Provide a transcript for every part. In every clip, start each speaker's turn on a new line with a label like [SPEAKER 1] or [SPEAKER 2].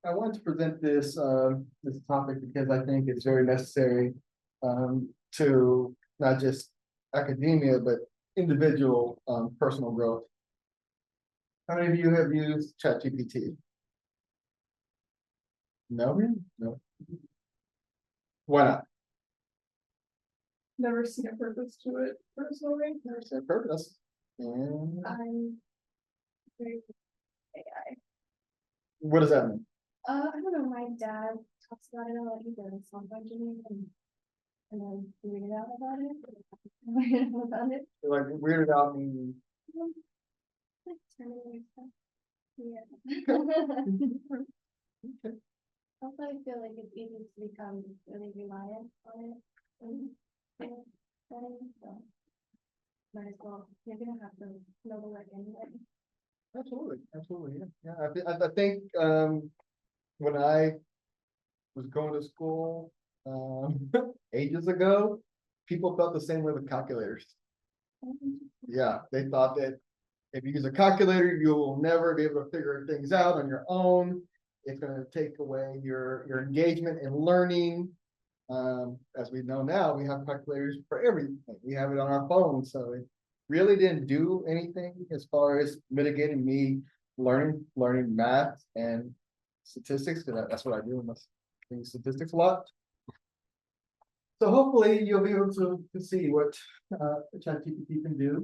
[SPEAKER 1] I wanted to present this topic because I think it's very necessary to not just academia, but individual personal growth. How many of you have used ChatGPT? No? No. Why not?
[SPEAKER 2] Never seen a purpose to it personally.
[SPEAKER 1] Never said purpose. And
[SPEAKER 2] I'm very AI.
[SPEAKER 1] what does that mean?
[SPEAKER 2] I don't know. My dad talks about it a lot. He does software engineering, and then weirded out about it.
[SPEAKER 1] Like weirded out meaning
[SPEAKER 2] Like Terminator stuff. Yeah.
[SPEAKER 1] okay.
[SPEAKER 2] Also, I feel like it's easy to become really reliant on it. So might as well. You're gonna have to know the work anyway.
[SPEAKER 1] Absolutely, absolutely, yeah. I think when I was going to school ages ago, people felt the same way with calculators. Yeah, they thought that if you use a calculator, you'll never be able to figure things out on your own. It's going to take away your engagement in learning. As we know now, we have calculators for everything. We have it on our phone, so it really didn't do anything as far as mitigating me learning math and statistics, because that's what I do. I'm doing statistics a lot. So hopefully you'll be able to see what ChatGPT can do.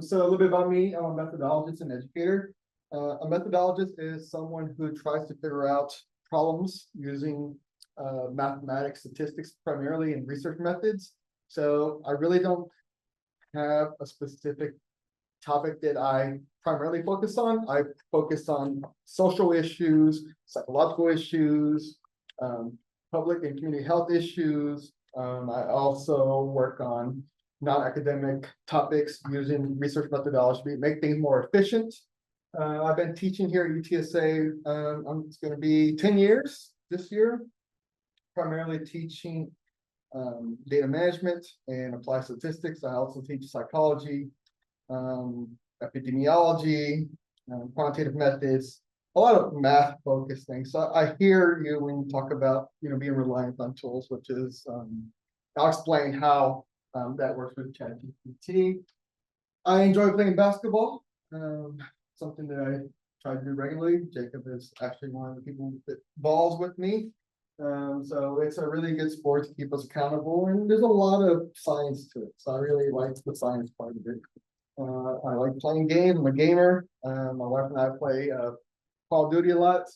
[SPEAKER 1] So a little bit about me. I'm a methodologist and educator. A methodologist is someone who tries to figure out problems using mathematics, statistics, primarily in research methods. So I really don't have a specific topic that I primarily focus on. I focus on social issues, psychological issues, public and community health issues. I also work on non-academic topics using research methodology to make things more efficient. I've been teaching here at UTSA. It's going to be 10 years this year, primarily teaching data management and applied statistics. I also teach psychology, epidemiology, quantitative methods, a lot of math focused things. So I hear you when you talk about, being reliant on tools, which is, I'll explain how that works with ChatGPT. I enjoy playing basketball, something that I try to do regularly. Jacob is actually one of the people that balls with me. So it's a really good sport to keep us accountable, and there's a lot of science to it. So I really like the science part of it. I like playing games. I'm a gamer. My wife and I play Call of Duty a lot.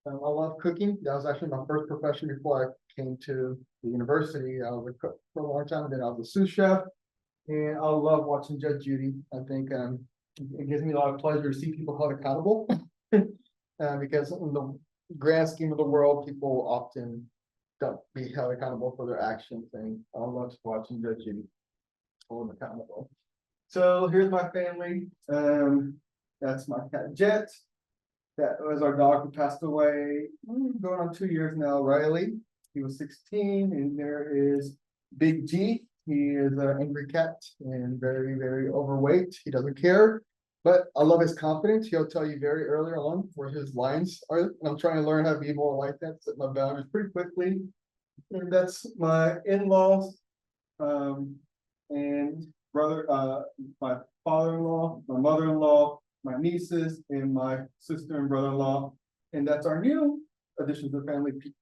[SPEAKER 1] I love cooking. That was actually my first profession before I came to the university. I was a cook for a long time. Then I was a sous chef, and I love watching Judge Judy. I think it gives me a lot of pleasure to see people held accountable, because in the grand scheme of the world, people often don't be held accountable for their actions. And I love watching Judge Judy hold them accountable. So here's my family. That's my cat Jet. That was our dog who passed away going on 2 years now, Riley. He was 16, and there is Big G. He is an angry cat and very, very overweight. He doesn't care, but I love his confidence. He'll tell you very early on where his lines are. And I'm trying to learn how to be more like that, set my boundaries pretty quickly. And that's my in-laws, and brother, my father-in-law, my mother-in-law, my nieces, and my sister and brother-in-law. And that's our new addition to the family peak.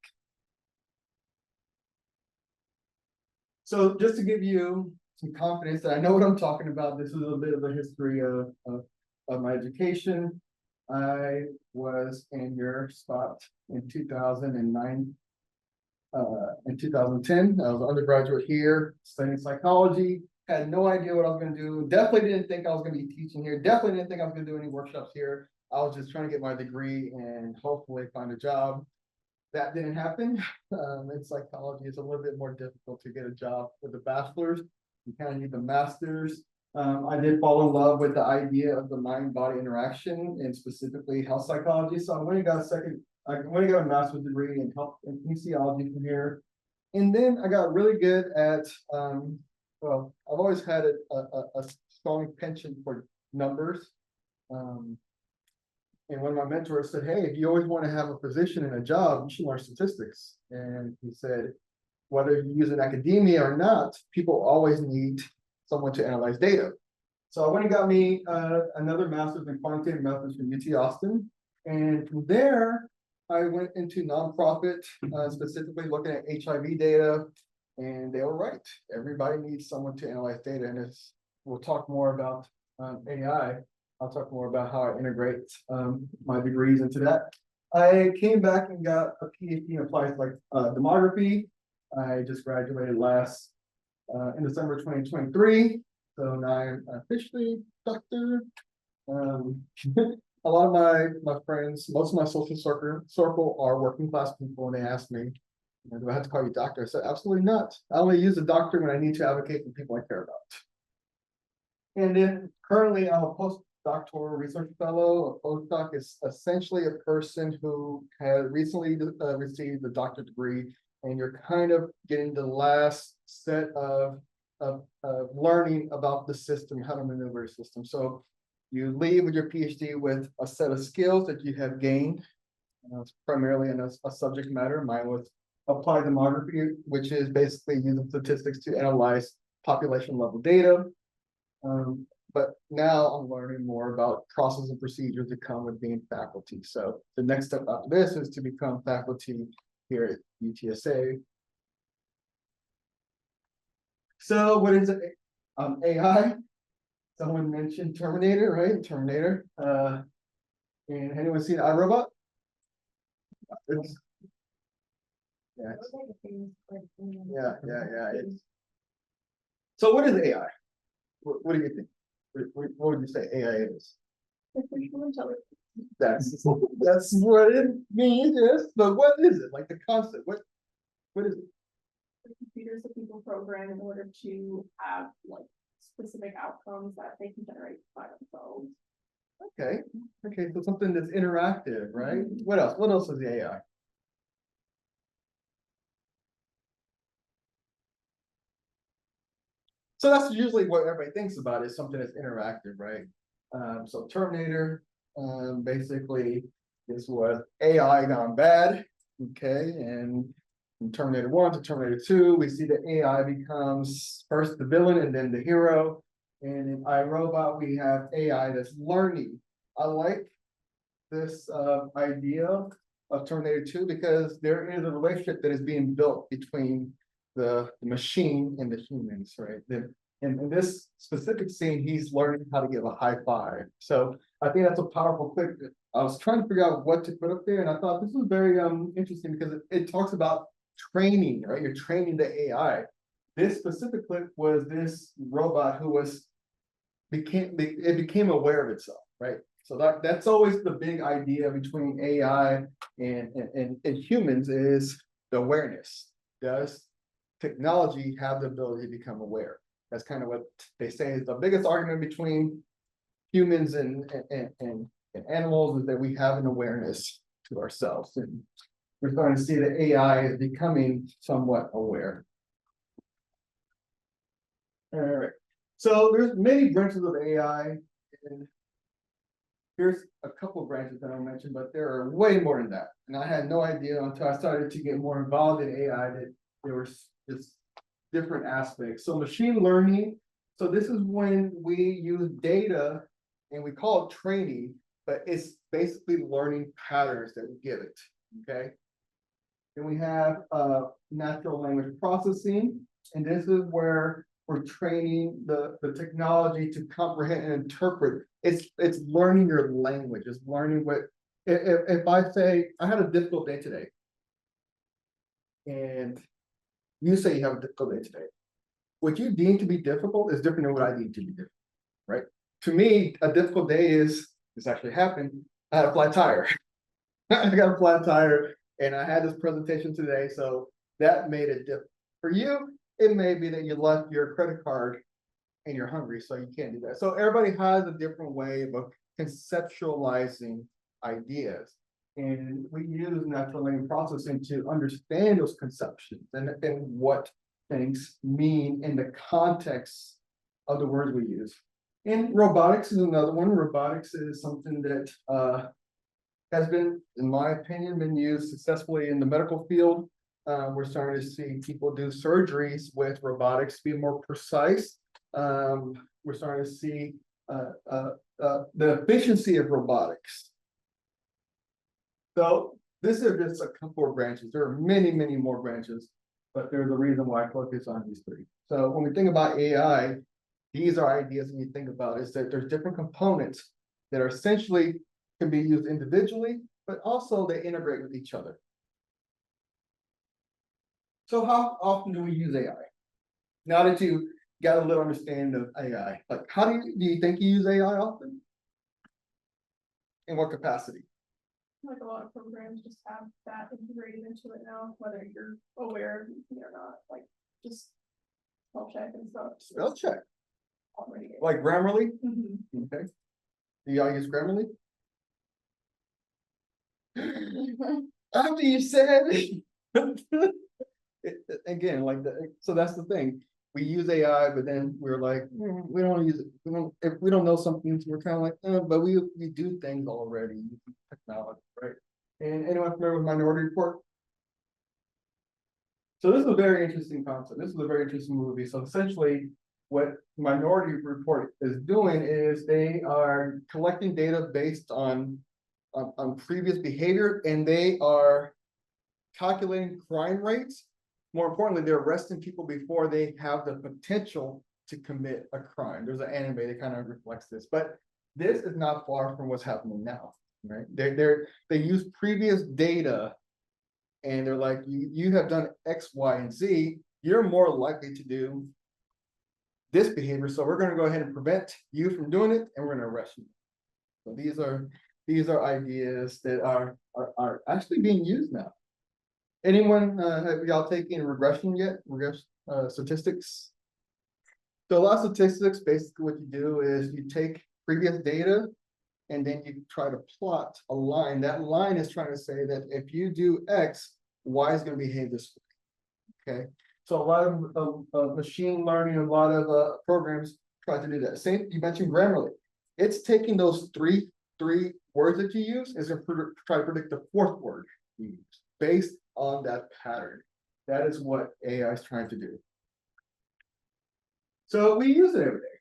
[SPEAKER 1] So just to give you some confidence that I know what I'm talking about, this is a bit of a history of my education. I was in your spot in 2009. In 2010, I was an undergraduate here studying psychology. Had no idea what I was going to do. Definitely didn't think I was going to be teaching here. Definitely didn't think I was going to do any workshops here. I was just trying to get my degree and hopefully find a job. That didn't happen. In psychology, it's a little bit more difficult to get a job with a bachelor's. You kind of need the master's. I did fall in love with the idea of the mind-body interaction and specifically health psychology. So I went and got a master's degree in health and kinesiology from here. And then I got really good at, well, I've always had a strong penchant for numbers. And one of my mentors said, hey, if you always want to have a position in a job, you should learn statistics. And he said, whether you use it in academia or not, people always need someone to analyze data. So I went and got me another master's in quantitative methods from UT Austin. And from there, I went into nonprofit, specifically looking at HIV data. And they were right. Everybody needs someone to analyze data. And as we'll talk more about AI, I'll talk more about how I integrate my degrees into that. I came back and got a PhD in applied demography. I just graduated in December 2023. So now I'm officially doctor. A lot of my friends, most of my social circle are working class people, and they ask me, do I have to call you doctor? I said, absolutely not. I only use a doctor when I need to advocate for people I care about. And then currently I'm a postdoctoral research fellow. A postdoc is essentially a person who has recently received a doctorate degree, and you're kind of getting the last set of learning about the system, how to maneuver the system. So you leave with your PhD with a set of skills that you have gained. It's primarily in a subject matter. Mine was applied demography, which is basically using statistics to analyze population level data. But now I'm learning more about process and procedures that come with being faculty. So the next step after this is to become faculty here at UTSA. So what is it? AI? Someone mentioned Terminator, right? Terminator. And anyone seen iRobot? It's, yeah, yeah. So what is AI? What do you think? What would you say AI is? That's what it means, yes. But what is it? Like the concept? What is it?
[SPEAKER 2] Computers that people program in order to have like specific outcomes that they can generate by themselves.
[SPEAKER 1] Okay, so something that's interactive, right? What else? What else is the AI? So that's usually what everybody thinks about, is something that's interactive, right? So Terminator, basically this was AI gone bad, okay? And from Terminator 1 to Terminator 2, we see that AI becomes first the villain and then the hero. And in iRobot, we have AI that's learning. I like this idea of Terminator 2 because there is a relationship that is being built between the machine and the humans, right? In this specific scene, he's learning how to give a high five. So I think that's a powerful clip. I was trying to figure out what to put up there, and I thought this was very interesting because it talks about training, right? You're training the AI. This specific clip was this robot who became aware of itself, right? So that's always the big idea between AI and humans is the awareness. Does technology have the ability to become aware? That's kind of what they say is the biggest argument between humans and animals, is that we have an awareness to ourselves. And we're starting to see that AI is becoming somewhat aware. All right. So there's many branches of AI, and here's a couple of branches that I'll mention, but there are way more than that. And I had no idea until I started to get more involved in AI that there was just different aspects. So machine learning. So this is when we use data and we call it training, but it's basically learning patterns that we give it. Okay. Then we have natural language processing. And this is where we're training the technology to comprehend and interpret. It's learning your language. It's learning what, if I say, I had a difficult day today, and you say you have a difficult day today, what you deem to be difficult is different than what I deem to be difficult, right? To me, a difficult day is, this actually happened, I had a flat tire. I got a flat tire, and I had this presentation today, so that made it different. For you, it may be that you left your credit card and you're hungry, so you can't do that. So everybody has a different way of conceptualizing ideas. And we use natural language processing to understand those conceptions and what things mean in the context of the words we use. And robotics is another one. Robotics is something that has been, in my opinion, been used successfully in the medical field. We're starting to see people do surgeries with robotics be more precise. We're starting to see the efficiency of robotics. So this is just a couple of branches. There are many, many more branches, but there's a reason why I focus on these three. So when we think about AI, these are ideas when you think about it, is that there's different components that are essentially can be used individually, but also they integrate with each other. So how often do we use AI? Now that you got a little understanding of AI, like how do you think you use AI often? In what capacity?
[SPEAKER 2] Like a lot of programs just have that integrated into it now, whether you're aware of it or not, like just spell check and stuff.
[SPEAKER 1] Spell check.
[SPEAKER 2] Already.
[SPEAKER 1] Like Grammarly?
[SPEAKER 2] Mm-hmm.
[SPEAKER 1] Okay. Do y'all use Grammarly? After you said again, like so that's the thing. We use AI, but then we're like, we don't use it. We don't, if we don't know something, we're kind of like, but we do things already using technology, right? And anyone familiar with Minority Report? So this is a very interesting concept. This is a very interesting movie. So essentially, what Minority Report is doing is they are collecting data based on previous behavior, and they are calculating crime rates. More importantly, they're arresting people before they have the potential to commit a crime. There's an anime that kind of reflects this, but this is not far from what's happening now, right? They use previous data, and they're like, you have done X, Y, and Z. You're more likely to do this behavior, so we're going to go ahead and prevent you from doing it, and we're going to arrest you. So these are ideas that are actually being used now. Anyone, have y'all taken regression yet? Regression statistics? So a lot of statistics, basically what you do is you take previous data and then you try to plot a line. That line is trying to say that if you do X, Y is going to behave this way. Okay. So a lot of machine learning, a lot of programs try to do that. Same, you mentioned Grammarly. It's taking those three words that you use and try to predict the fourth word you use based on that pattern. That is what AI is trying to do. So we use it every day.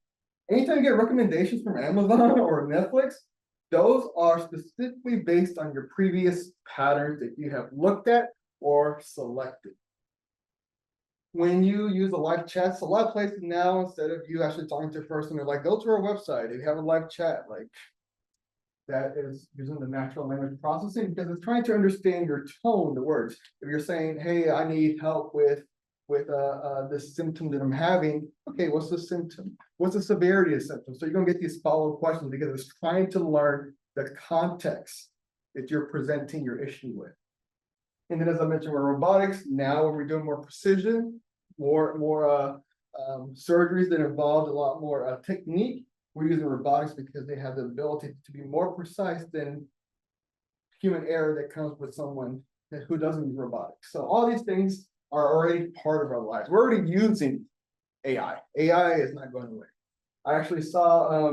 [SPEAKER 1] Anytime you get recommendations from Amazon or Netflix, those are specifically based on your previous patterns that you have looked at or selected. When you use a live chat, a lot of places now, instead of you actually talking to a person, they're like, go to our website, if you have a live chat, like that is using the natural language processing because it's trying to understand your tone, the words. If you're saying, hey, I need help with this symptom that I'm having, okay, what's the symptom? What's the severity of the symptom? So you're gonna get these follow-up questions because it's trying to learn the context that you're presenting your issue with. And then as I mentioned with robotics, now when we're doing more precision, more surgeries that involve a lot more technique, we're using robotics because they have the ability to be more precise than human error that comes with someone who doesn't use robotics. So all these things are already part of our lives. We're already using AI. AI is not going away. I actually saw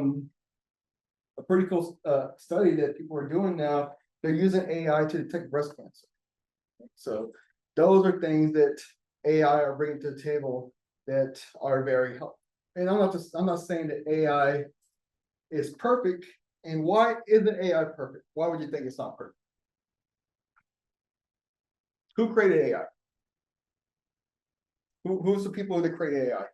[SPEAKER 1] a pretty cool study that people are doing now. They're using AI to detect breast cancer. So those are things that AI are bringing to the table that are very helpful. And I'm not saying that AI is perfect. And why isn't AI perfect? Why would you think it's not perfect? Who created AI? Who's the people that create AI?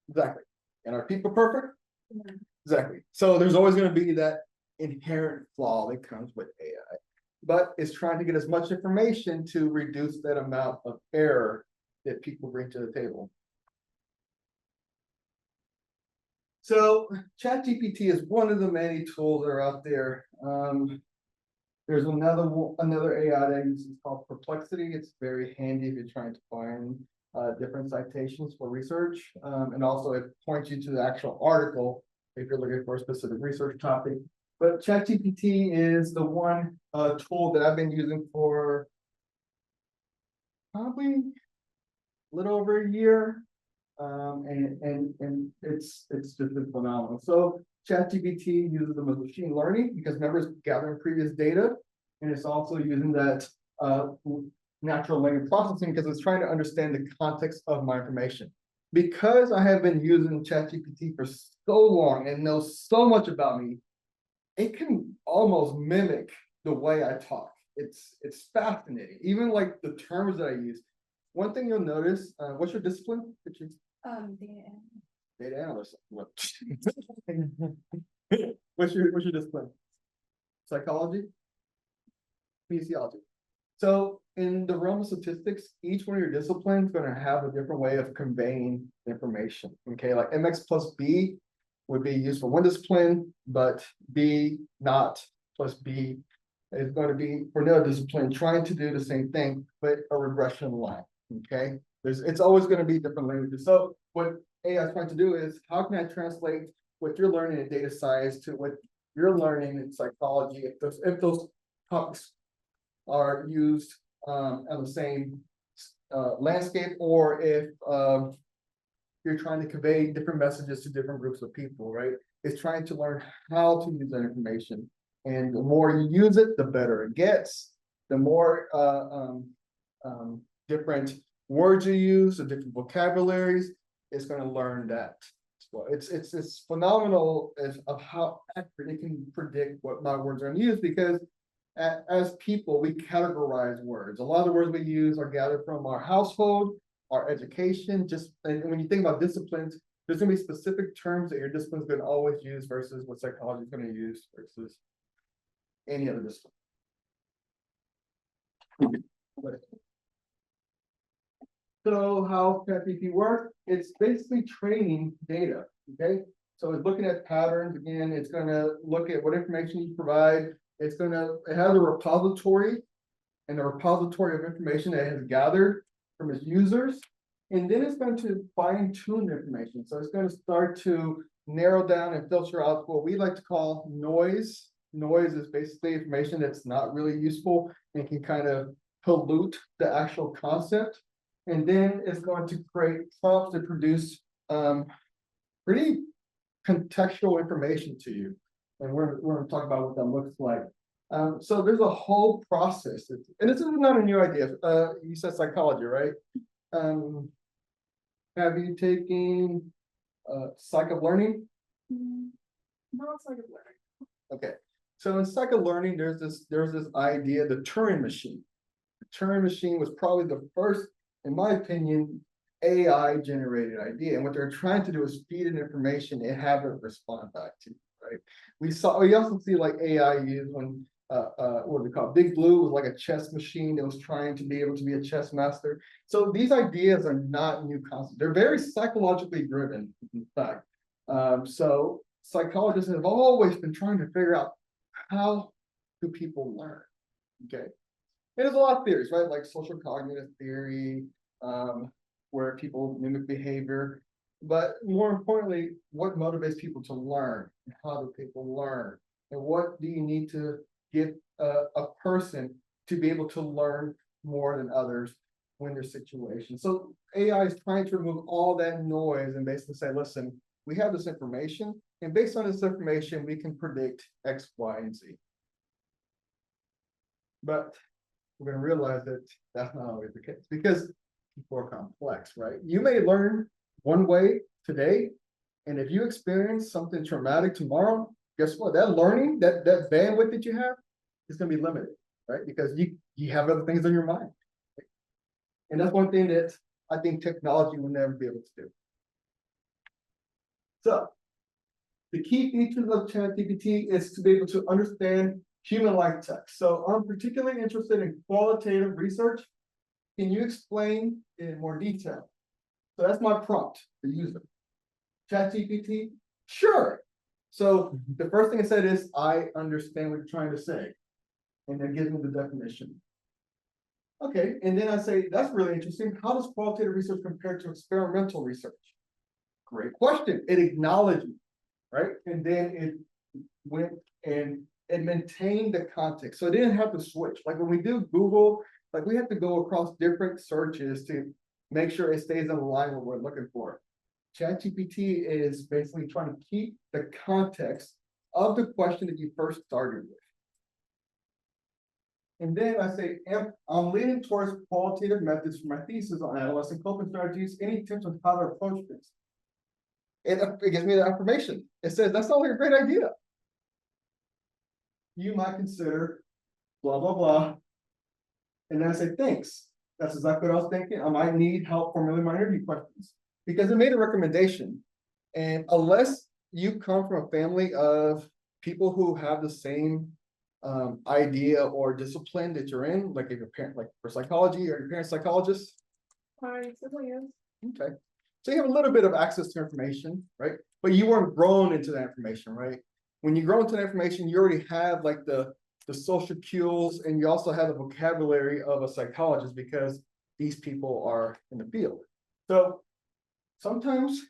[SPEAKER 1] Exactly. And are people perfect?
[SPEAKER 2] Yeah.
[SPEAKER 1] Exactly. So there's always going to be that inherent flaw that comes with AI. But it's trying to get as much information to reduce that amount of error that people bring to the table. So ChatGPT is one of the many tools that are out there. There's another AI that I use called Perplexity. It's very handy if you're trying to find different citations for research. And also it points you to the actual article if you're looking for a specific research topic. But ChatGPT is the one tool that I've been using for probably a little over a year. And it's just been phenomenal. So ChatGPT uses the machine learning because remember it's gathering previous data, and it's also using that natural language processing because it's trying to understand the context of my information. Because I have been using ChatGPT for so long and knows so much about me, it can almost mimic the way I talk. It's fascinating. Even like the terms that I use. One thing you'll notice, what's your discipline? Data analyst. What? What's your discipline? Psychology? Kinesiology. So in the realm of statistics, each one of your disciplines is going to have a different way of conveying information. Okay, like MX plus B would be used for one discipline, but B not plus B is going to be for another discipline trying to do the same thing, but a regression line. Okay, it's always going to be different languages. So what AI is trying to do is how can I translate what you're learning in data science to what you're learning in psychology if those topics are used on the same landscape, or if you're trying to convey different messages to different groups of people, right? It's trying to learn how to use that information. And the more you use it, the better it gets. The more different words you use, the different vocabularies, it's going to learn that. Well, it's phenomenal of how accurate it can predict what my words are going to use, because as people, we categorize words. A lot of the words we use are gathered from our household, our education. And when you think about disciplines, there's going to be specific terms that your discipline is going to always use versus what psychology is going to use versus any other discipline. So how ChatGPT works? It's basically training data. Okay, so it's looking at patterns. Again, it's going to look at what information you provide. It has a repository, and a repository of information that it has gathered from its users. And then it's going to fine tune the information. So it's going to start to narrow down and filter out what we like to call noise. Noise is basically information that's not really useful and can kind of pollute the actual concept. And then it's going to create prompts that produce pretty contextual information to you. And we're going to talk about what that looks like. So there's a whole process, and this is not a new idea. You said psychology, right? Have you taken psych of learning?
[SPEAKER 2] Not psych of learning.
[SPEAKER 1] Okay, so in psych of learning, there's this idea, the Turing machine. The Turing machine was probably the first, in my opinion, AI generated idea. And what they're trying to do is feed it information and have it respond back to you, right? We also see like AI used when what we call Big Blue was like a chess machine that was trying to be able to be a chess master. So these ideas are not new concepts. They're very psychologically driven, in fact. So psychologists have always been trying to figure out how do people learn, okay? And there's a lot of theories, right? Like social cognitive theory, where people mimic behavior. But more importantly, what motivates people to learn? And how do people learn? And what do you need to get a person to be able to learn more than others when there's situations? So AI is trying to remove all that noise and basically say, listen, we have this information, and based on this information, we can predict X, Y, and Z. But we're going to realize that that's not always the case, because people are complex, right? You may learn one way today, and if you experience something traumatic tomorrow, guess what? That learning, that bandwidth that you have is going to be limited, right? Because you have other things on your mind. Right? And that's one thing that I think technology will never be able to do. So the key features of ChatGPT is to be able to understand human-like text. So I'm particularly interested in qualitative research. Can you explain in more detail? So that's my prompt for user. ChatGPT, sure. So the first thing I said is, I understand what you're trying to say. And then gives me the definition. Okay, and then I say, that's really interesting. How does qualitative research compare to experimental research? Great question. It acknowledged me, right? And then it went and it maintained the context. So it didn't have to switch. Like when we do Google, like we have to go across different searches to make sure it stays in line with what we're looking for. ChatGPT is basically trying to keep the context of the question that you first started with. And then I say, I'm leaning towards qualitative methods for my thesis on adolescent coping strategies. Any tips on how to approach this? It gives me the information. It says, that's not a great idea. You might consider blah, blah, blah. And then I say, thanks. That's exactly what I was thinking. I might need help formulating my interview questions because it made a recommendation. And unless you come from a family of people who have the same idea or discipline that you're in, like if your parent, like for psychology or your parent's psychologist.
[SPEAKER 2] My sibling is.
[SPEAKER 1] Okay. So you have a little bit of access to information, right? But you weren't grown into that information, right? When you grow into that information, you already have like the social cues, and you also have the vocabulary of a psychologist because these people are in the field. So sometimes,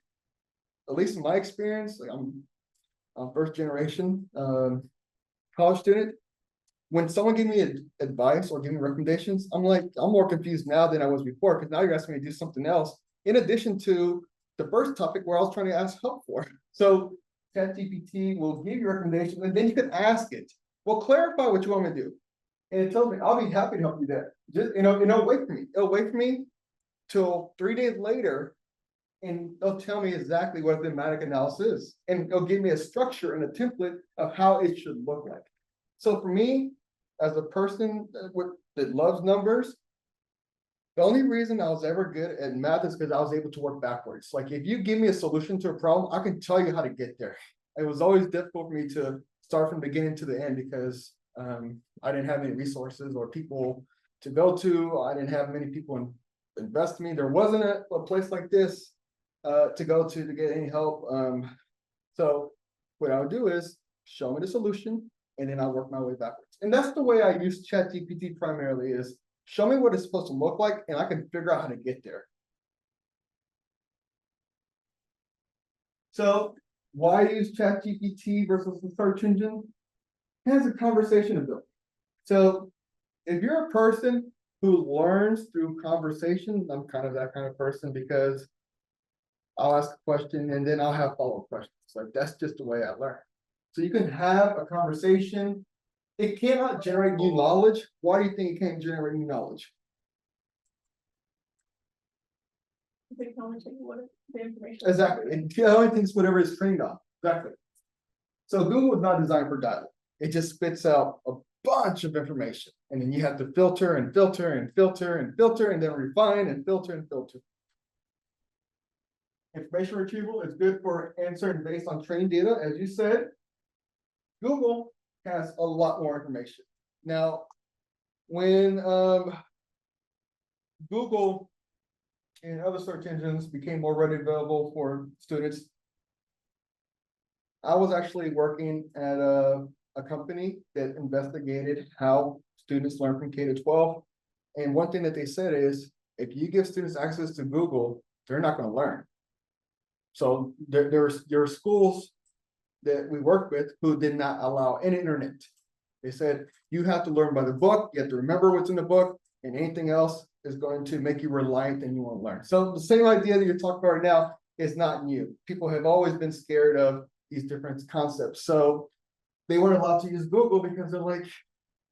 [SPEAKER 1] at least in my experience, like I'm first generation college student. When someone gives me advice or give me recommendations, I'm more confused now than I was before, because now you're asking me to do something else in addition to the first topic where I was trying to ask help for. So ChatGPT will give you recommendations, and then you can ask it, well, clarify what you want me to do. And it tells me, I'll be happy to help you there. Just, it'll wait for me. It'll wait for me till 3 days later, and they'll tell me exactly what the thematic analysis is. And it'll give me a structure and a template of how it should look like. So for me, as a person that loves numbers, the only reason I was ever good at math is because I was able to work backwards. Like if you give me a solution to a problem, I can tell you how to get there. It was always difficult for me to start from beginning to the end because I didn't have any resources or people to go to. I didn't have many people invest in me. There wasn't a place like this to go to get any help. So what I would do is show me the solution, and then I'll work my way backwards. And that's the way I use ChatGPT primarily, is show me what it's supposed to look like, and I can figure out how to get there. So why use ChatGPT versus the search engine? It has a conversation ability. So if you're a person who learns through conversation, I'm kind of that kind of person, because I'll ask a question and then I'll have follow-up questions. Like that's just the way I learn. So you can have a conversation. It cannot generate new knowledge. Why do you think it can't generate new knowledge?
[SPEAKER 2] They can only take what the information.
[SPEAKER 1] Exactly. It only thinks whatever it's trained on. Exactly. So Google is not designed for dialogue. It just spits out a bunch of information. And then you have to filter and filter and filter and filter, and then refine and filter and filter. Information retrieval is good for answering based on trained data, as you said. Google has a lot more information. Now, when Google and other search engines became more readily available for students, I was actually working at a company that investigated how students learn from K to 12. And one thing that they said is, if you give students access to Google, they're not going to learn. So there are schools that we work with who did not allow any internet. They said, you have to learn by the book, you have to remember what's in the book, and anything else is going to make you reliant and you won't learn. So the same idea that you're talking about right now is not new. People have always been scared of these different concepts. So they weren't allowed to use Google because they're like,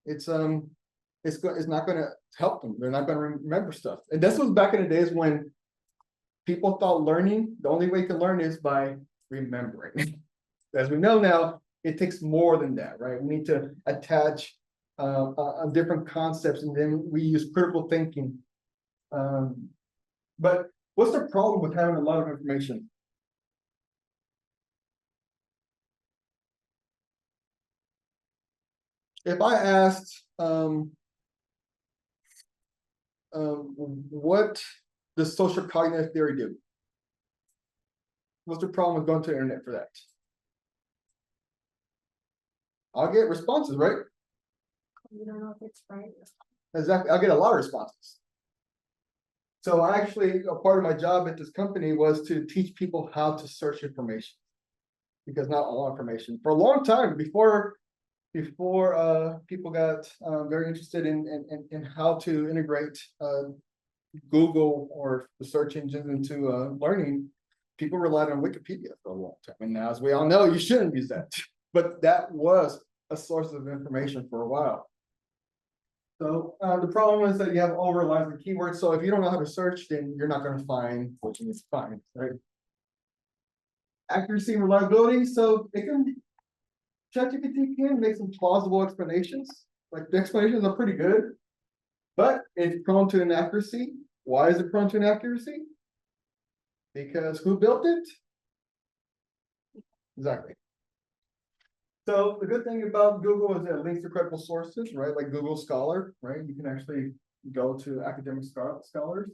[SPEAKER 1] it's not going to help them. They're not going to remember stuff. And this was back in the days when people thought learning, the only way you can learn is by remembering. As we know now, it takes more than that, right? We need to attach different concepts, and then we use critical thinking. But what's the problem with having a lot of information? If I asked what does social cognitive theory do? What's the problem with going to the internet for that? I'll get responses, right?
[SPEAKER 2] You don't know if it's right.
[SPEAKER 1] Exactly. I'll get a lot of responses. So actually, a part of my job at this company was to teach people how to search information, because not all information. For a long time, before people got very interested in how to integrate Google or the search engines into learning, people relied on Wikipedia for a long time. And now, as we all know, you shouldn't use that. But that was a source of information for a while. So the problem is that you have over reliance on keywords. So if you don't know how to search, then you're not going to find what you need to find, right? Accuracy and reliability. So it can, ChatGPT can make some plausible explanations. Like the explanations are pretty good, but it's prone to inaccuracy. Why is it prone to inaccuracy? Because who built it? Exactly. So the good thing about Google is that it links to credible sources, right? Like Google Scholar, right? You can actually go to academic scholars.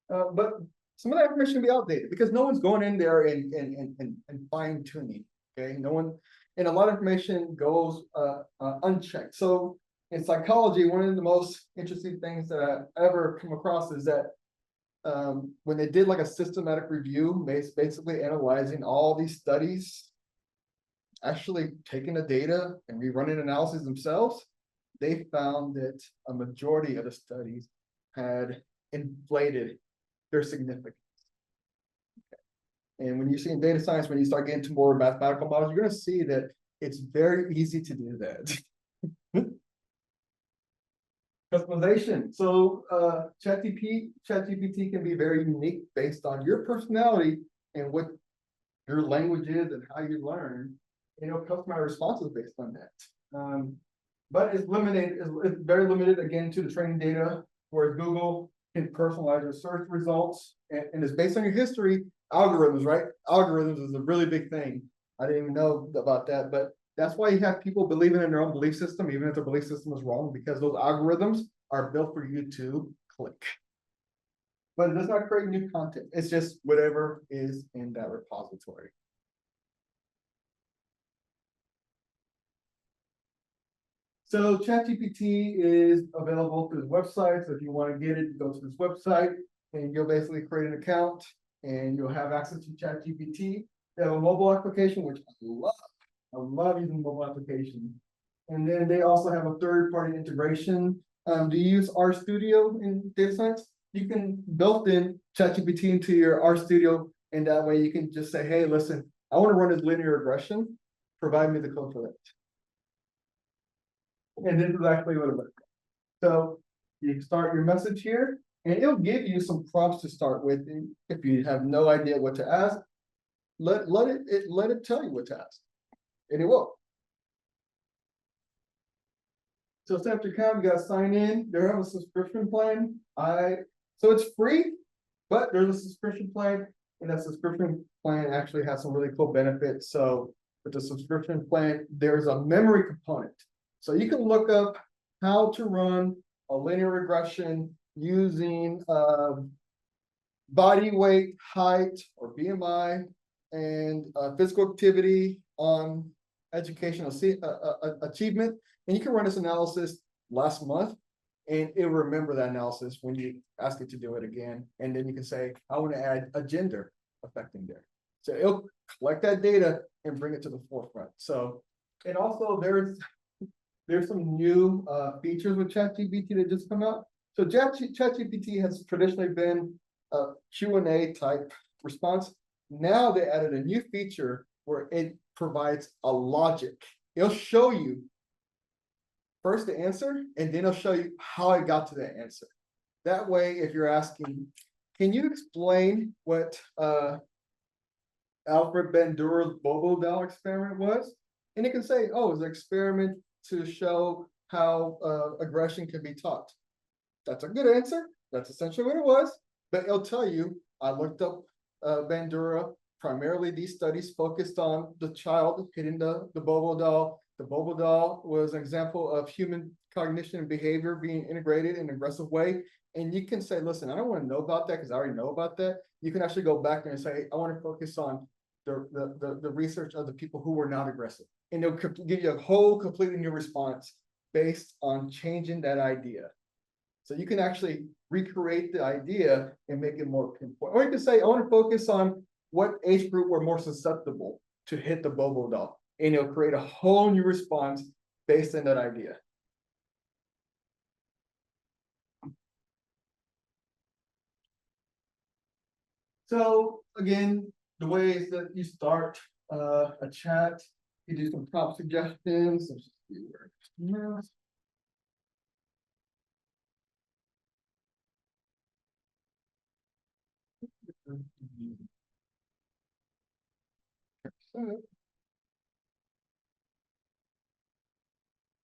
[SPEAKER 1] But some of that information can be outdated because no one's going in there and fine tuning. Okay, no one, and a lot of information goes unchecked. So in psychology, one of the most interesting things that I ever come across is that when they did like a systematic review, basically analyzing all these studies, actually taking the data and rerunning analysis themselves, they found that a majority of the studies had inflated their significance. Okay. And when you see in data science, when you start getting to more mathematical models, you're going to see that it's very easy to do that. Customization. So ChatGPT can be very unique based on your personality and what your language is and how you learn. Customize responses based on that. But it's limited, it's very limited again to the training data, where Google can personalize your search results and it's based on your history. Algorithms, right? Algorithms is a really big thing. I didn't even know about that, but that's why you have people believing in their own belief system, even if their belief system is wrong, because those algorithms are built for you to click. But it does not create new content. It's just whatever is in that repository. So ChatGPT is available through the website. So if you want to get it, go to this website and you'll basically create an account and you'll have access to ChatGPT. They have a mobile application, which I love. I love using mobile application. And then they also have a third-party integration. Do you use RStudio in data science? You can build in ChatGPT into your RStudio, and that way you can just say, hey, listen, I want to run this linear regression. Provide me the code for that. And this is actually what it looks like. So you start your message here, and it'll give you some prompts to start with. And if you have no idea what to ask, let it tell you what to ask, and it will. So set up your account, you gotta sign in. They have a subscription plan. So it's free, but there's a subscription plan, and that subscription plan actually has some really cool benefits. So with the subscription plan, there's a memory component. So you can look up how to run a linear regression using body weight, height, or BMI, and physical activity on educational achievement. And you can run this analysis last month, and it'll remember that analysis when you ask it to do it again. And then you can say, I want to add a gender affecting there. So it'll collect that data and bring it to the forefront. So, and also there's some new features with ChatGPT that just come out. So ChatGPT has traditionally been a Q&A type response. Now they added a new feature where it provides a logic. It'll show you first the answer, and then it'll show you how it got to that answer. That way, if you're asking, can you explain what Alfred Bandura's Bobo doll experiment was? And it can say, oh, it's an experiment to show how aggression can be taught. That's a good answer. That's essentially what it was. But it'll tell you, I looked up Bandura. Primarily, these studies focused on the child hitting the Bobo doll. The Bobo doll was an example of human cognition and behavior being integrated in an aggressive way. And you can say, listen, I don't want to know about that because I already know about that. You can actually go back there and say, I want to focus on the research of the people who were not aggressive. And it'll give you a whole completely new response based on changing that idea. So you can actually recreate the idea and make it more pinpoint. Or you can say, I want to focus on what age group were more susceptible to hit the Bobo doll. And it'll create a whole new response based on that idea. So again, the ways that you start a chat, you do some prompt suggestions, some keywords.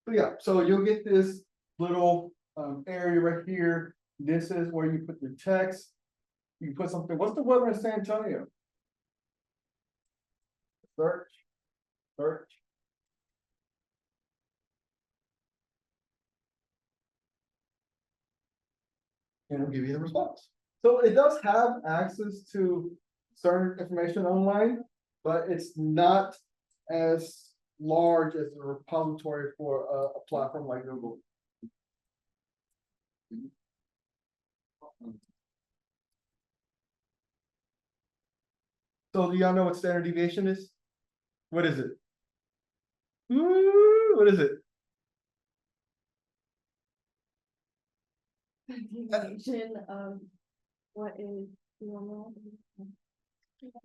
[SPEAKER 1] So yeah, so you'll get this little area right here. This is where you put your text. You put something. What's the weather in San Antonio? Search, search. And it'll give you the response. So it does have access to certain information online, but it's not as large as a repository for a platform like Google. So do y'all know what standard deviation is? What is it? Ooh, what is it?
[SPEAKER 2] Deviation of what is normal.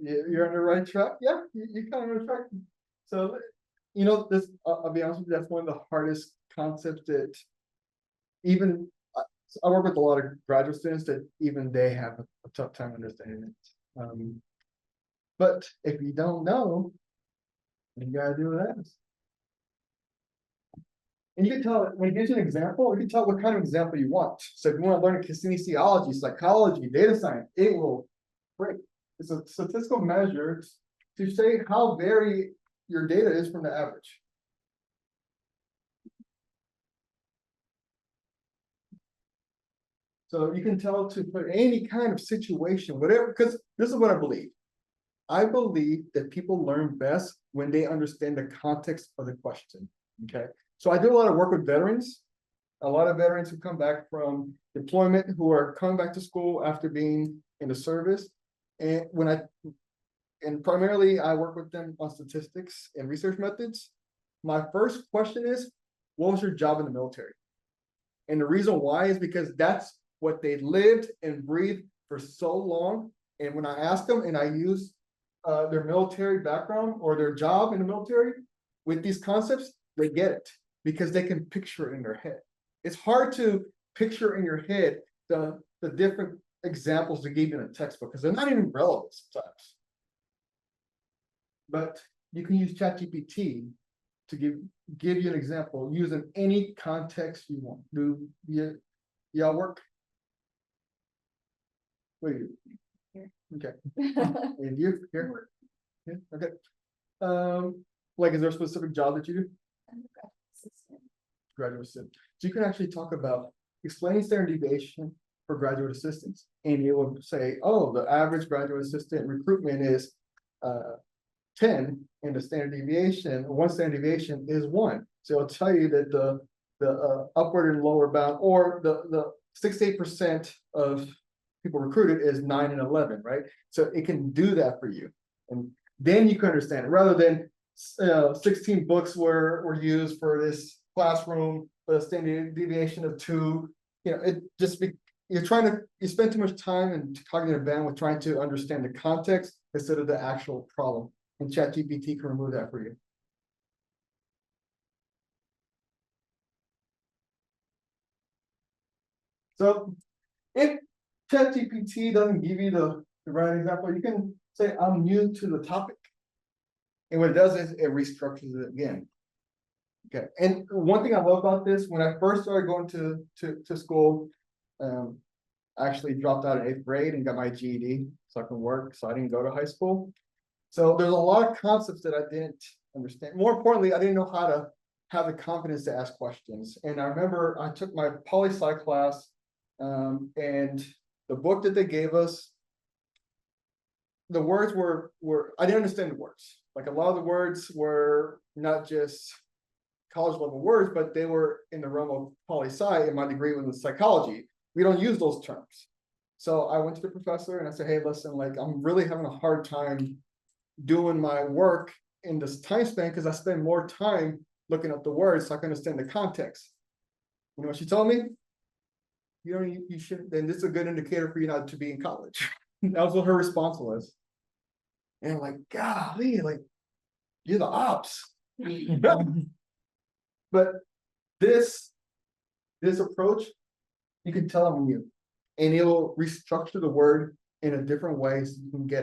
[SPEAKER 1] You're on the right track. Yeah, you kind of on track. So, you know, this, I'll be honest with you, that's one of the hardest concepts that even, I work with a lot of graduate students that even they have a tough time understanding it. But if you don't know, you gotta do that. And you can tell, when it gives you an example, you can tell what kind of example you want. So if you want to learn kinesiology, psychology, data science, it will break. It's a statistical measure to say how varied your data is from the average. So you can tell to put any kind of situation, whatever, because this is what I believe. I believe that people learn best when they understand the context of the question. Okay. So I do a lot of work with veterans, a lot of veterans who come back from deployment, who are coming back to school after being in the service. And primarily I work with them on statistics and research methods. My first question is, what was your job in the military? And the reason why is because that's what they lived and breathed for so long. And when I ask them and I use their military background or their job in the military with these concepts, they get it because they can picture it in their head. It's hard to picture in your head the different examples they gave you in a textbook because they're not even relevant sometimes. But you can use ChatGPT to give you an example using any context you want. Do y'all work? Wait.
[SPEAKER 2] Here.
[SPEAKER 1] Okay. And you here? Yeah, okay. Like, is there a specific job that you do? Graduate assistant. So you can actually talk about explaining standard deviation for graduate assistants, and it will say, oh, the average graduate assistant recruitment is 10, and the standard deviation, one standard deviation is 1. So it'll tell you that the upward and lower bound, or the 68% of people recruited is 9 and 11, right? So it can do that for you, and then you can understand it rather than 16 books were used for this classroom, but a standard deviation of 2. You know, it just you spend too much time and cognitive bandwidth trying to understand the context instead of the actual problem. And ChatGPT can remove that for you. So if ChatGPT doesn't give you the right example, you can say, I'm new to the topic. And what it does is it restructures it again. Okay. And one thing I love about this, when I first started going to school, I actually dropped out in 8th grade and got my GED so I can work. So I didn't go to high school. So there's a lot of concepts that I didn't understand. More importantly, I didn't know how to have the confidence to ask questions. And I remember I took my poli-sci class, and the book that they gave us, the words were I didn't understand the words. Like a lot of the words were not just college level words, but they were in the realm of poli-sci, and my degree was in psychology. We don't use those terms. So I went to the professor and I said, hey, listen, like I'm really having a hard time doing my work in this time span because I spend more time looking up the words so I can understand the context. You know what she told me? You should, then this is a good indicator for you not to be in college. That was what her response was. And I'm like, golly, like, you're the ops. But this approach, you can tell them you, and it'll restructure the word in a different way so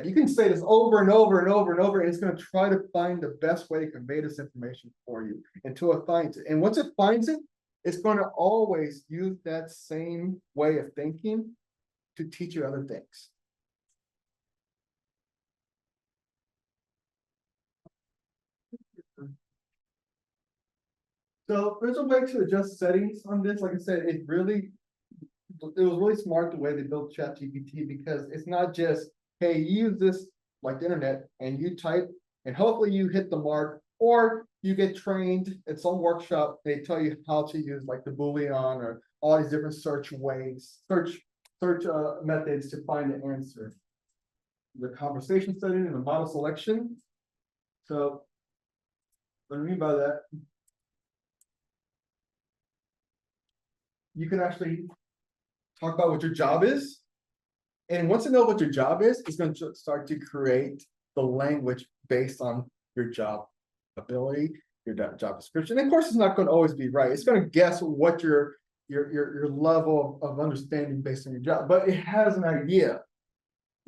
[SPEAKER 1] you can say this over and over and over and over, and it's going to try to find the best way to convey this information for you until it finds it. And once it finds it, it's going to always use that same way of thinking to teach you other things. So there's a way to adjust settings on this. Like I said, it was really smart the way they built ChatGPT, because it's not just, hey, you use this like the internet and you type and hopefully you hit the mark, or you get trained at some workshop. They tell you how to use like the Boolean or all these different search methods to find the answer. The conversation setting and the model selection. So what I mean by that, you can actually talk about what your job is. And once you know what your job is, it's going to start to create the language based on your job ability, your job description. And of course, it's not going to always be right. It's going to guess what your level of understanding based on your job, but it has an idea.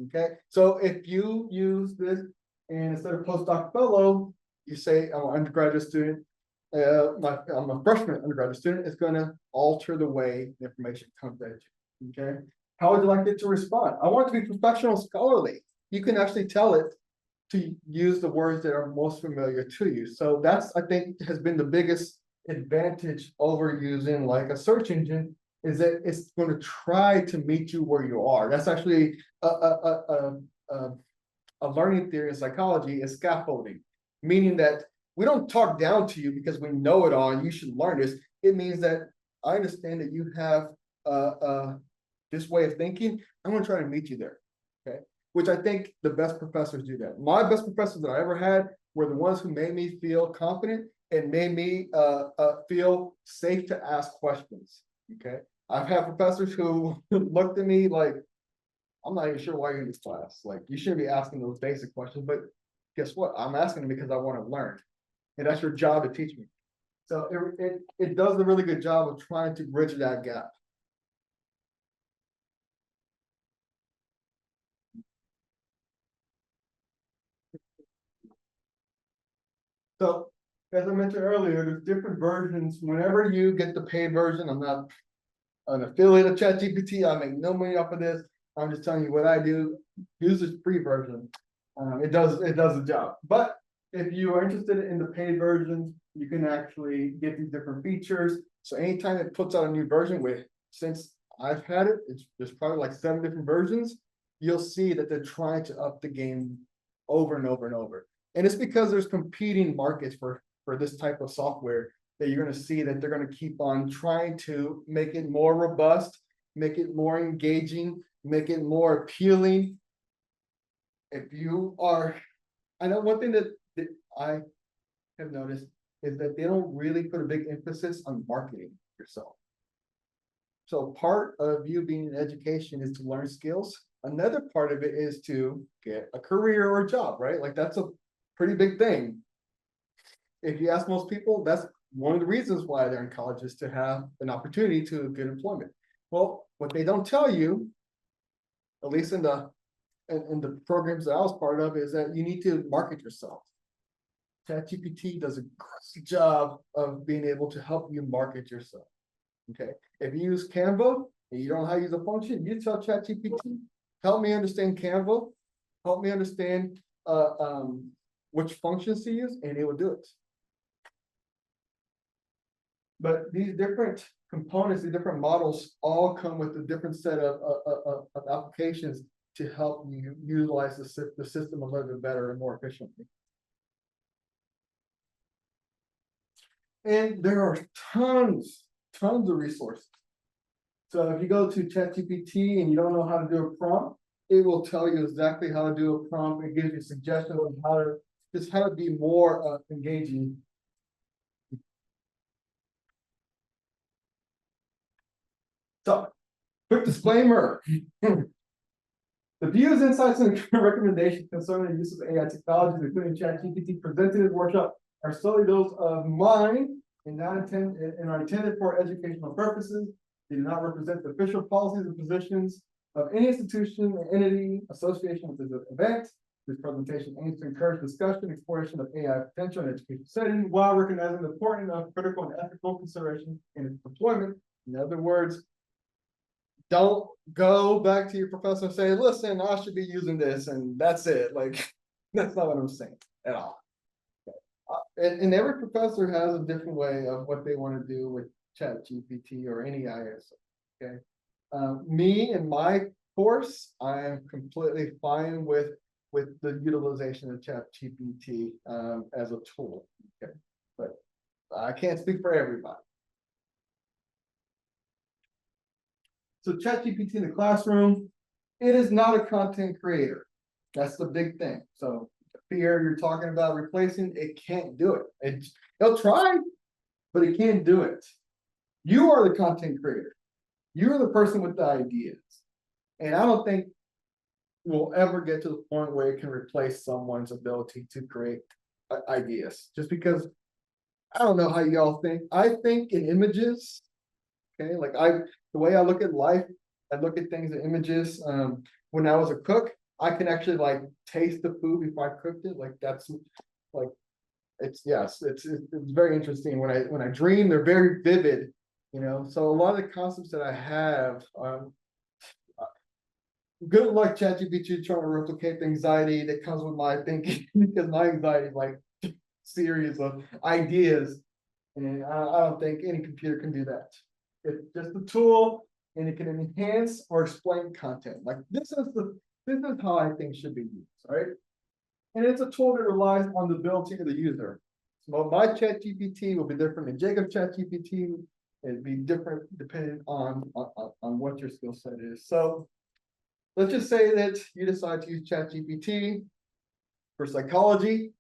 [SPEAKER 1] Okay, so if you use this and instead of postdoc fellow, you say I'm an undergraduate student, I'm a freshman undergraduate student, it's going to alter the way the information comes at you. Okay, how would you like it to respond? I want it to be professional, scholarly. You can actually tell it to use the words that are most familiar to you. So that's, I think, has been the biggest advantage over using like a search engine, is that it's going to try to meet you where you are. That's actually a learning theory in psychology, is scaffolding, meaning that we don't talk down to you because we know it all and you should learn this. It means that I understand that you have this way of thinking. I'm going to try to meet you there. Okay, which I think the best professors do that. My best professors that I ever had were the ones who made me feel confident and made me feel safe to ask questions. Okay, I've had professors who looked at me like, I'm not even sure why you're in this class. Like, you shouldn't be asking those basic questions, but guess what? I'm asking them because I want to learn. And that's your job to teach me. So it does a really good job of trying to bridge that gap. So as I mentioned earlier, there's different versions. Whenever you get the paid version, I'm not an affiliate of ChatGPT. I make no money off of this. I'm just telling you what I do. Use this free version. It does the job. But if you are interested in the paid version, you can actually get these different features. So anytime it puts out a new version, since I've had it, there's probably like 7 different versions. You'll see that they're trying to up the game over and over and over. And it's because there's competing markets for this type of software, that you're going to see that they're going to keep on trying to make it more robust, make it more engaging, make it more appealing. If you are, I know one thing that I have noticed is that they don't really put a big emphasis on marketing yourself. So part of you being in education is to learn skills. Another part of it is to get a career or a job, right? Like, that's a pretty big thing. If you ask most people, that's one of the reasons why they're in college, is to have an opportunity to get employment. Well, what they don't tell you, at least in the programs that I was part of, is that you need to market yourself. ChatGPT does a great job of being able to help you market yourself. Okay, if you use Canva and you don't know how to use a function, you tell ChatGPT, help me understand Canva, help me understand which functions to use, and it will do it. But these different components, the different models, all come with a different set of applications to help you utilize the system a little bit better and more efficiently. And there are tons of resources. So if you go to ChatGPT and you don't know how to do a prompt, it will tell you exactly how to do a prompt. It gives you suggestions on how to be more engaging. So, quick disclaimer. The views, insights, and recommendations concerning the use of AI technologies, including ChatGPT, presented in the workshop, are solely those of mine and are intended for educational purposes. They do not represent the official policies and positions of any institution or entity association with this event. This presentation aims to encourage discussion, exploration of AI potential in education setting, while recognizing the importance of critical and ethical consideration in its deployment. In other words, don't go back to your professor and say, listen, I should be using this, and that's it. Like, that's not what I'm saying at all. And every professor has a different way of what they want to do with ChatGPT or any IS. Okay. Me and my course, I am completely fine with the utilization of ChatGPT as a tool. Okay. But I can't speak for everybody. So ChatGPT in the classroom, it is not a content creator. That's the big thing. So fear you're talking about replacing, it can't do it. It'll try, but it can't do it. You are the content creator. You're the person with the ideas. And I don't think we'll ever get to the point where it can replace someone's ability to create ideas. Just because I don't know how y'all think. I think in images. Okay, like the way I look at life, I look at things in images. When I was a cook, I can actually like taste the food before I cooked it. Like that's like it's very interesting. When I dream, they're very vivid, you know. So a lot of the concepts that I have, good luck ChatGPT trying to replicate the anxiety that comes with my thinking because my anxiety is like series of ideas, and I don't think any computer can do that. It's just a tool, and it can enhance or explain content. Like this is how I think should be used, right? And it's a tool that relies on the ability of the user. So my ChatGPT will be different than Jacob's ChatGPT. It'd be different depending on what your skill set is. So let's just say that you decide to use ChatGPT for psychology.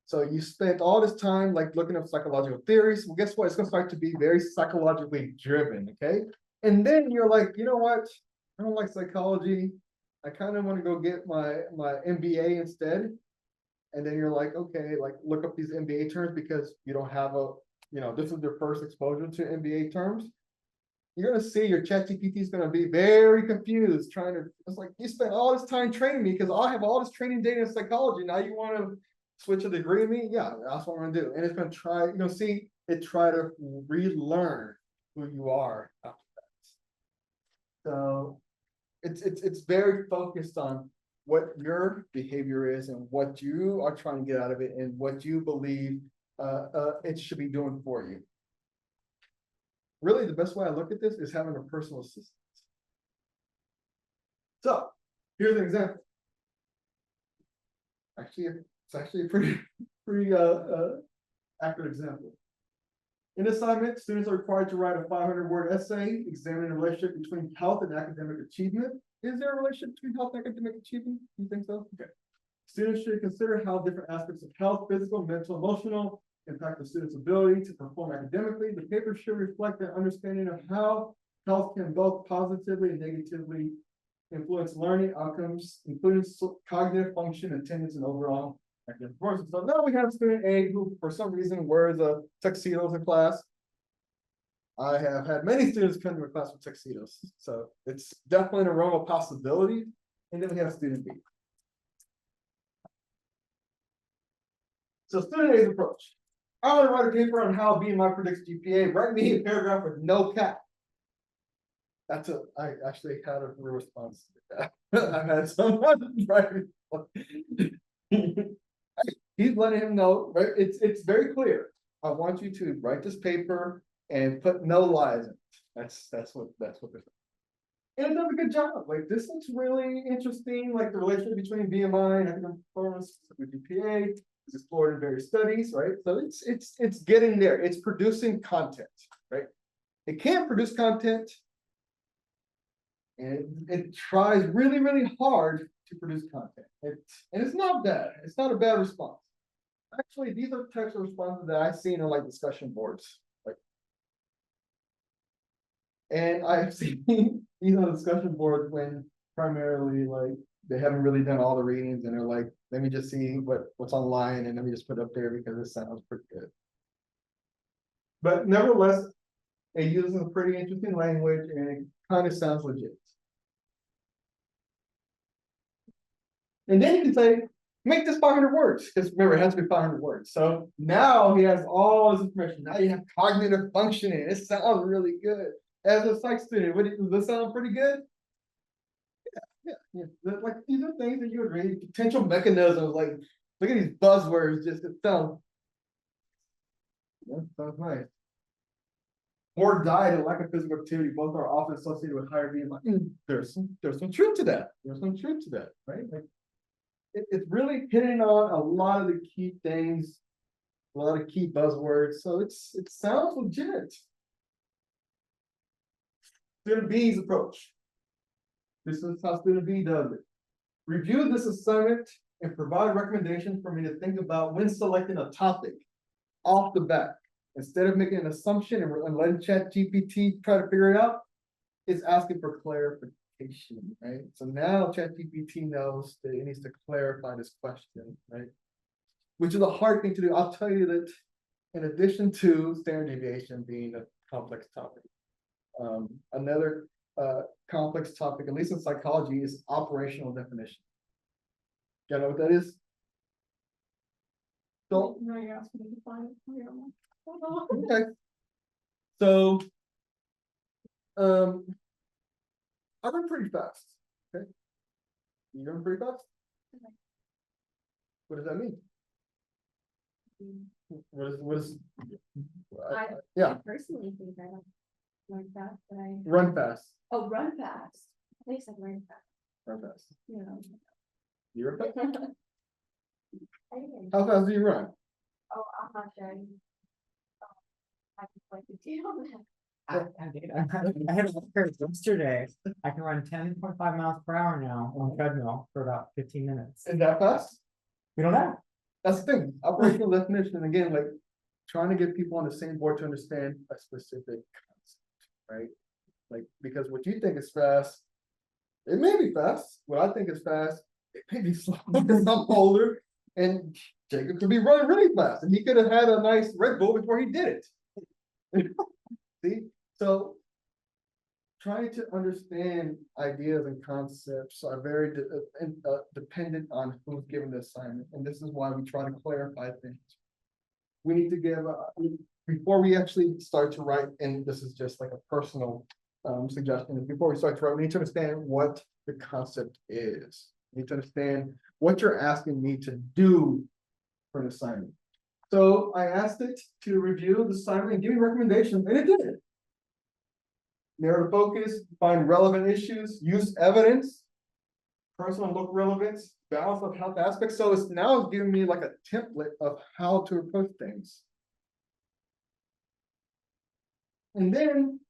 [SPEAKER 1] So you spent all this time like looking up psychological theories. Well, guess what? It's going to start to be very psychologically driven, okay? And then you're like, you know what? I don't like psychology. I kind of want to go get my MBA instead. And then you're like, okay, like look up these MBA terms because you don't have this is your first exposure to MBA terms. You're going to see your ChatGPT is going to be very confused, it's like, you spent all this time training me because I have all this training data in psychology. Now you want to switch a degree to me? Yeah, that's what I'm going to do. And it's going to try, try to relearn who you are after that. So it's very focused on what your behavior is and what you are trying to get out of it and what you believe it should be doing for you. Really, the best way I look at this is having a personal assistant. So here's an example. Actually, it's actually a pretty accurate example. In assignment, students are required to write a 500-word essay examining the relationship between health and academic achievement. Is there a relationship between health and academic achievement? You think so? Okay. Students should consider how different aspects of health, physical, mental, emotional, impact the student's ability to perform academically. The paper should reflect their understanding of how health can both positively and negatively influence learning outcomes, including cognitive function, attendance, and overall academic performance. So now we have student A who, for some reason, wears a tuxedo in class. I have had many students come to a class with tuxedos, so it's definitely in a realm of possibility. And then we have student B. So student A's approach. I want to write a paper on how BMI predicts GPA. Write me a paragraph with no cap. I actually had a response to that. I had someone write. He's letting him know, right? It's very clear. I want you to write this paper and put no lies in it. That's what they're saying. And it does a good job. Like this looks really interesting, like the relationship between BMI and academic performance with GPA. It's explored in various studies, right? So it's getting there. It's producing content, right? It can't produce content, and it tries really, really hard to produce content. And it's not bad. It's not a bad response. Actually, these are types of responses that I've seen on like discussion boards. Like, and I've seen these on discussion boards when primarily like they haven't really done all the readings and they're like, let me just see what's online and let me just put it up there because it sounds pretty good. But nevertheless, it uses a pretty interesting language and it kind of sounds legit. And then you can say, make this 500 words, because remember, it has to be 500 words. So now he has all this information. Now you have cognitive functioning. It sounds really good. As a psych student, does this sound pretty good? Yeah. Like these are things that you would read, potential mechanisms, like look at these buzzwords, just it sounds nice. Poor diet and lack of physical activity both are often associated with higher BMI. There's some truth to that. There's some truth to that, right? Like it's really hitting on a lot of the key things, a lot of key buzzwords. So it sounds legit. Student B's approach. This is how student B does it. Review this assignment and provide recommendations for me to think about when selecting a topic off the bat. Instead of making an assumption and letting ChatGPT try to figure it out, it's asking for clarification, right? So now ChatGPT knows that it needs to clarify this question, right? Which is a hard thing to do. I'll tell you that in addition to standard deviation being a complex topic, another complex topic, at least in psychology, is operational definition. You know what that is? So,
[SPEAKER 2] No, you're asking me to find it.
[SPEAKER 1] okay. So, I run pretty fast. Okay. You run pretty fast?
[SPEAKER 2] Okay.
[SPEAKER 1] What does that mean? What is
[SPEAKER 3] I
[SPEAKER 1] yeah,
[SPEAKER 3] personally think I don't like that, but I.
[SPEAKER 1] run fast.
[SPEAKER 3] Oh, run fast. I think I said run fast.
[SPEAKER 1] Run fast.
[SPEAKER 3] You know.
[SPEAKER 1] You run fast?
[SPEAKER 3] Anyway.
[SPEAKER 1] How fast do you run?
[SPEAKER 3] Oh, I'm not sure. I can like the deal on that.
[SPEAKER 4] I had a record yesterday. I can run 10.5 miles per hour now on treadmill for about 15 minutes.
[SPEAKER 1] Is that fast?
[SPEAKER 4] We don't know.
[SPEAKER 1] That's the thing. Operational definition, again, like trying to get people on the same board to understand a specific concept, right? Like, because what you think is fast, it may be fast. What I think is fast, it may be slow because I'm older. And Jacob could be running really fast, and he could have had a nice Red Bull before he did it. See, so trying to understand ideas and concepts are very dependent on who's given the assignment, and this is why we try to clarify things. We need to give before we actually start to write, and this is just like a personal suggestion. Before we start to write, we need to understand what the concept is. We need to understand what you're asking me to do for an assignment. So I asked it to review the assignment and give me recommendations, and it did it. Narrow focus, find relevant issues, use evidence, personal look relevance, balance of health aspects. So it's now giving me like a template of how to approach things. And then,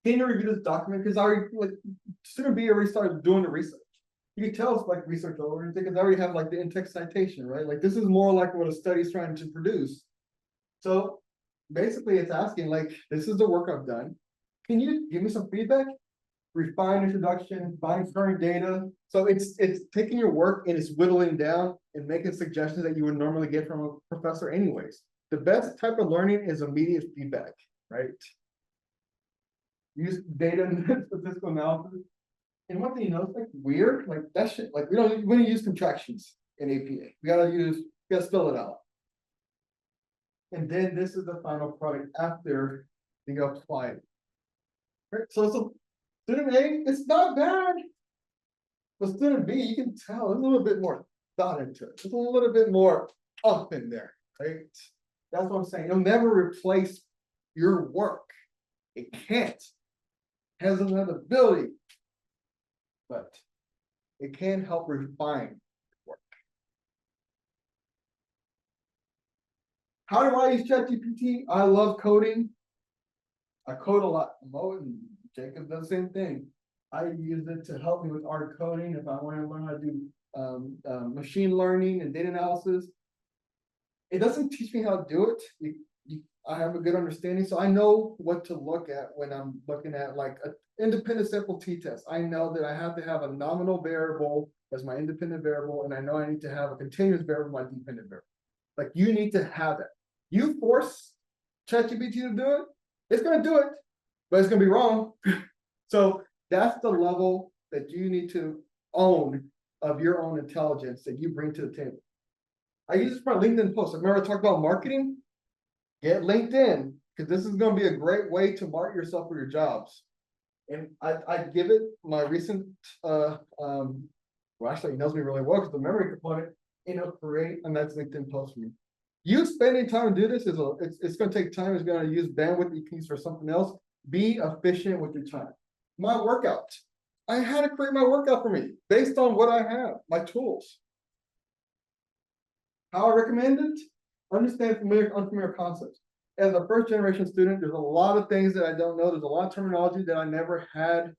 [SPEAKER 1] can you review this document? Because I already, like, student B already started doing the research. You can tell it's like research over because I already have like the in-text citation, right? Like this is more like what a study is trying to produce. So basically it's asking like, this is the work I've done. Can you give me some feedback? Refine introduction, find current data. So it's taking your work and it's whittling down and making suggestions that you would normally get from a professor anyways. The best type of learning is immediate feedback, right? Use data and statistical analysis. And one thing you know, it's like weird, like that shit, like we don't use contractions in APA. We gotta spell it out. And then this is the final product after you apply it. Right? So student A, it's not bad. But student B, you can tell there's a little bit more thought into it. There's a little bit more up in there, right? That's what I'm saying. It'll never replace your work. It can't. It has another ability. But it can help refine work. How do I use ChatGPT? I love coding. I code a lot. Mo and Jacob does the same thing. I use it to help me with art coding if I want to learn how to do machine learning and data analysis. It doesn't teach me how to do it. I have a good understanding, so I know what to look at when I'm looking at like independent sample t-test. I know that I have to have a nominal variable as my independent variable, and I know I need to have a continuous variable, my dependent variable. Like you need to have that. You force ChatGPT to do it, it's gonna do it, but it's gonna be wrong. So that's the level that you need to own of your own intelligence that you bring to the table. I use this for my LinkedIn post. Remember I talked about marketing? Get LinkedIn, because this is going to be a great way to market yourself for your jobs. And I give it my recent, well, actually, he knows me really well because the memory component, create a nice LinkedIn post for me. You spending time to do this it's going to take time. It's going to use bandwidth you can use for something else. Be efficient with your time. My workout. I had to create my workout for me based on what I have, my tools. How I recommend it? Understand unfamiliar concepts. As a first generation student, there's a lot of things that I don't know. There's a lot of terminology that I never had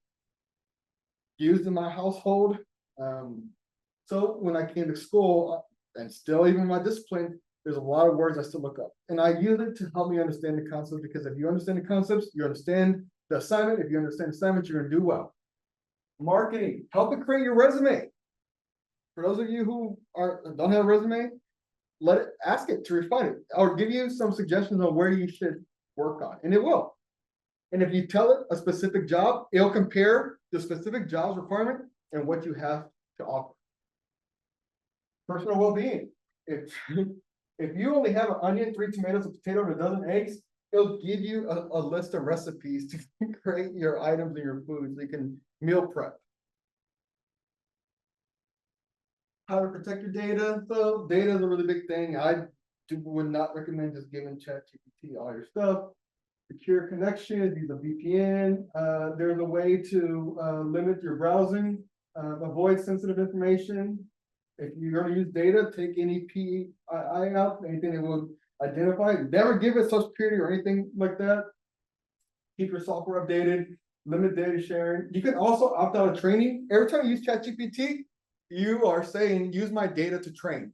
[SPEAKER 1] used in my household. So when I came to school, and still even my discipline, there's a lot of words I still look up. And I use it to help me understand the concepts, because if you understand the concepts, you understand the assignment. If you understand the assignment, you're gonna do well. Marketing, help it create your resume. For those of you who don't have a resume, ask it to refine it, or give you some suggestions on where you should work on, and it will. And if you tell it a specific job, it'll compare the specific job's requirement and what you have to offer. Personal well-being. If you only have an onion, 3 tomatoes, a potato, and a dozen eggs, it'll give you a list of recipes to create your items and your foods so you can meal prep. How to protect your data. So data is a really big thing. Would not recommend just giving ChatGPT all your stuff. Secure connections, use a VPN. There's a way to limit your browsing, avoid sensitive information. If you're going to use data, take any PII out, anything that will identify. Never give it Social Security or anything like that. Keep your software updated. Limit data sharing. You can also opt out of training. Every time you use ChatGPT, you are saying, use my data to train.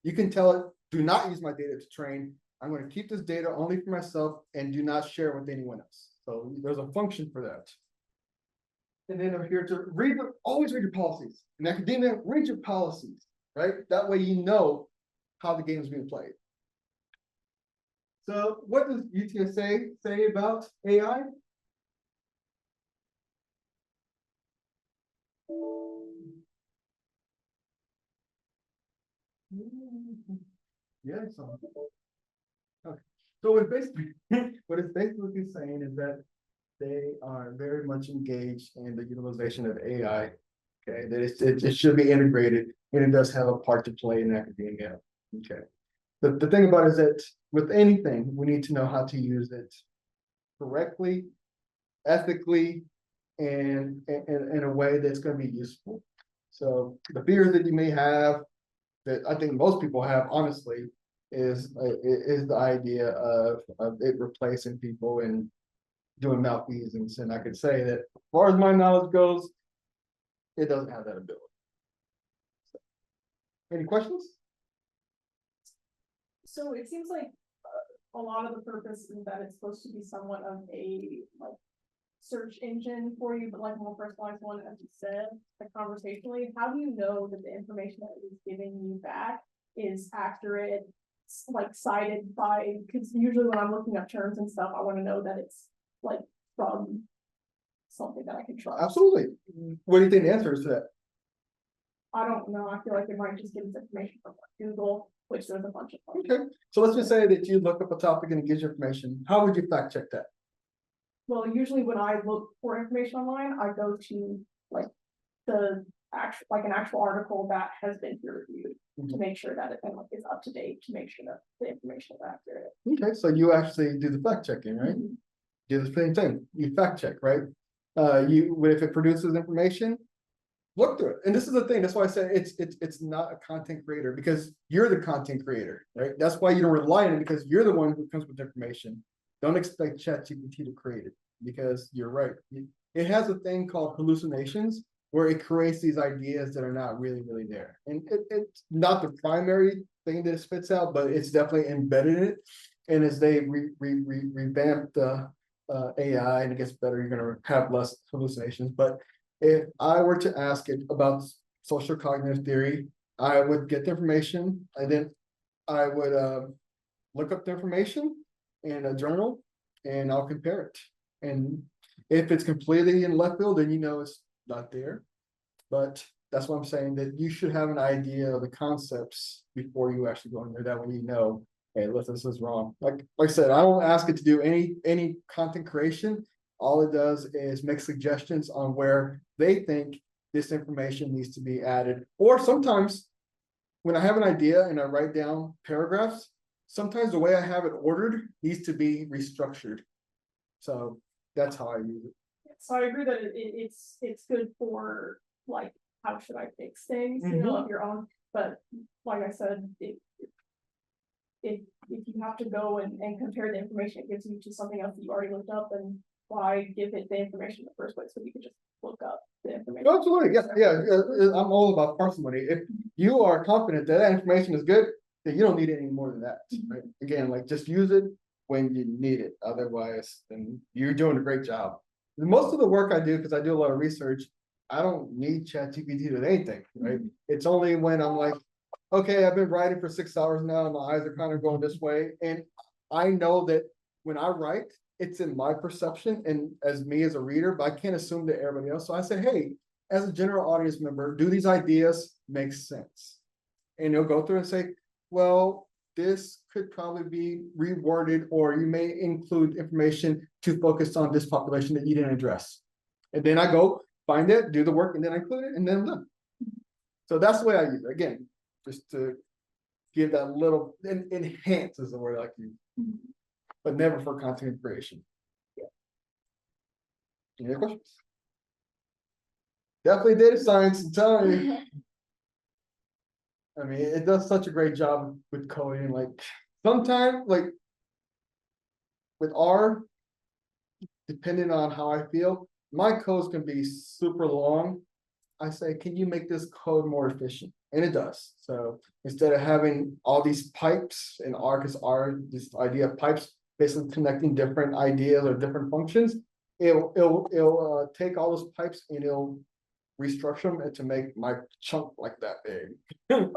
[SPEAKER 1] You can tell it, do not use my data to train. I'm going to keep this data only for myself and do not share with anyone else. So there's a function for that. And then I'm here to always read your policies. In academia, read your policies, right? That way you know how the game is being played. So what does UTSA say about AI? Yeah, so okay. So it's basically what it's basically saying is that they are very much engaged in the utilization of AI. Okay, that it should be integrated, and it does have a part to play in academia. Okay. The thing about it is that with anything, we need to know how to use it correctly, ethically, and in a way that's going to be useful. So the fears that you may have, that I think most people have, honestly, is the idea of it replacing people and doing malfeasance. And I could say that as far as my knowledge goes, it doesn't have that ability. So, any questions?
[SPEAKER 2] So it seems like a lot of the purpose is that it's supposed to be somewhat of a search engine for you, but like a more personalized one, as you said, conversationally. How do you know that the information that it is giving you back is accurate, cited by? Because usually when I'm looking up terms and stuff, I want to know that it's from something that I can trust.
[SPEAKER 1] Absolutely. What do you think the answer is to that?
[SPEAKER 2] I don't know. I feel like it might just give us information from Google, which there's a bunch of them.
[SPEAKER 1] Okay, so let's just say that you look up a topic and it gives you information. How would you fact check that?
[SPEAKER 2] Well, usually when I look for information online, I go to an actual article that has been peer reviewed to make sure that it is up to date, to make sure that the information is accurate.
[SPEAKER 1] Okay, so you actually do the fact checking, right? Do the same thing. You fact check, right? If it produces information, look through it. And this is the thing. That's why I said it's not a content creator, because you're the content creator, right? That's why you don't rely on it, because you're the one who comes with information. Don't expect ChatGPT to create it, because you're right. It has a thing called hallucinations, where it creates these ideas that are not really there. And it's not the primary thing that it spits out, but it's definitely embedded in it. And as they revamp the AI and it gets better, you're gonna have less hallucinations, but if I were to ask it about social cognitive theory, I would get the information, and then I would look up the information in a journal and I'll compare it. And if it's completely in left field, then you know it's not there. But that's what I'm saying, that you should have an idea of the concepts before you actually go in there. That way you know, hey, listen, this is wrong. Like I said, I don't ask it to do any content creation. All it does is make suggestions on where they think this information needs to be added. Or sometimes when I have an idea and I write down paragraphs, sometimes the way I have it ordered needs to be restructured. So that's how I use it.
[SPEAKER 2] So I agree that it's good for like, how should I fix things, you know, of your own, but like I said, if you have to go and compare the information it gives you to something else that you already looked up, then why give it the information in the first place, so you could just look up the information.
[SPEAKER 1] Absolutely, yeah, I'm all about parsimony. If you are confident that information is good, then you don't need any more than that, right? Again, like just use it when you need it. Otherwise, then you're doing a great job. Most of the work I do, because I do a lot of research, I don't need ChatGPT to do anything, right? It's only when I'm like, okay, I've been writing for 6 hours now, and my eyes are kind of going this way, and I know that when I write, it's in my perception and as me as a reader, but I can't assume that everybody else. So I said, hey, as a general audience member, do these ideas make sense? And you'll go through and say, well, this could probably be reworded, or you may include information to focus on this population that you didn't address. And then I go find it, do the work, and then I include it, and then I'm done. So that's the way I use it. Again, just to give that little, enhance is the word I like to use, but never for content creation. Any other questions? Definitely data science, I'm telling you. I mean, it does such a great job with coding. Like sometimes, like with R, depending on how I feel, my codes can be super long. I say, can you make this code more efficient? And it does. So instead of having all these pipes in R, because R, this idea of pipes, basically connecting different ideas or different functions, it'll take all those pipes and it'll restructure them to make my chunk like that big.